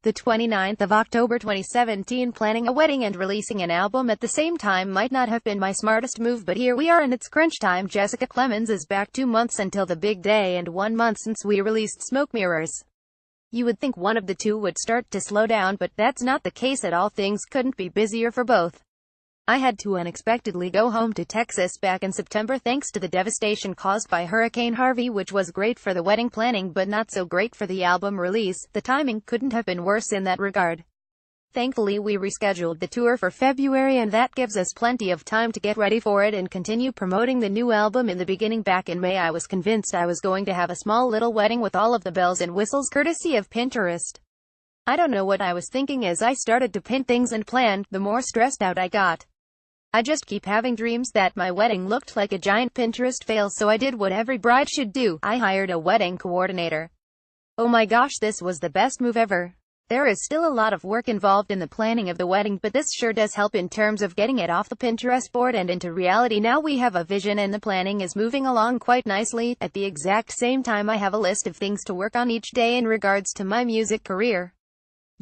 The 29th of October 2017. Planning a wedding and releasing an album at the same time might not have been my smartest move, but here we are and it's crunch time. Jessica Clemmons is back 2 months until the big day and 1 month since we released Smoke Mirrors. You would think one of the two would start to slow down, but that's not the case at all. Things couldn't be busier for both. I had to unexpectedly go home to Texas back in September thanks to the devastation caused by Hurricane Harvey, which was great for the wedding planning but not so great for the album release. The timing couldn't have been worse in that regard. Thankfully we rescheduled the tour for February, and that gives us plenty of time to get ready for it and continue promoting the new album. In the beginning, back in May, I was convinced I was going to have a small little wedding with all of the bells and whistles courtesy of Pinterest. I don't know what I was thinking as I started to pin things and plan, the more stressed out I got. I just keep having dreams that my wedding looked like a giant Pinterest fail, so I did what every bride should do. I hired a wedding coordinator. Oh my gosh, this was the best move ever. There is still a lot of work involved in the planning of the wedding, but this sure does help in terms of getting it off the Pinterest board and into reality. Now we have a vision and the planning is moving along quite nicely. At the exact same time, I have a list of things to work on each day in regards to my music career.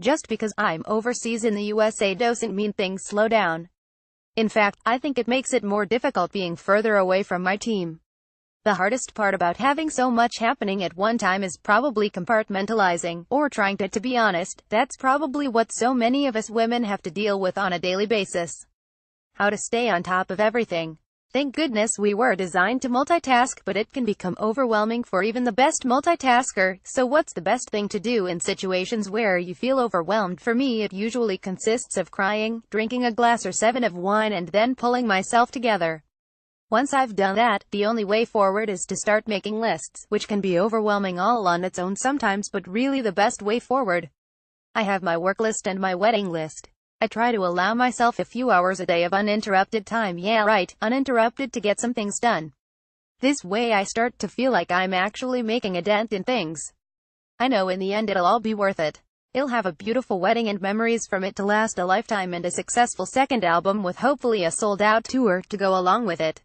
Just because I'm overseas in the USA doesn't mean things slow down. In fact, I think it makes it more difficult being further away from my team. The hardest part about having so much happening at one time is probably compartmentalizing, or trying to be honest, that's probably what so many of us women have to deal with on a daily basis. How to stay on top of everything. Thank goodness we were designed to multitask, but it can become overwhelming for even the best multitasker. So what's the best thing to do in situations where you feel overwhelmed? For me, it usually consists of crying, drinking a glass or 7 of wine, and then pulling myself together. Once I've done that, the only way forward is to start making lists, which can be overwhelming all on its own sometimes, but really the best way forward. I have my work list and my wedding list. I try to allow myself a few hours a day of uninterrupted time. Yeah, right, uninterrupted, to get some things done. This way I start to feel like I'm actually making a dent in things. I know in the end it'll all be worth it. I'll have a beautiful wedding and memories from it to last a lifetime, and a successful second album with hopefully a sold-out tour to go along with it.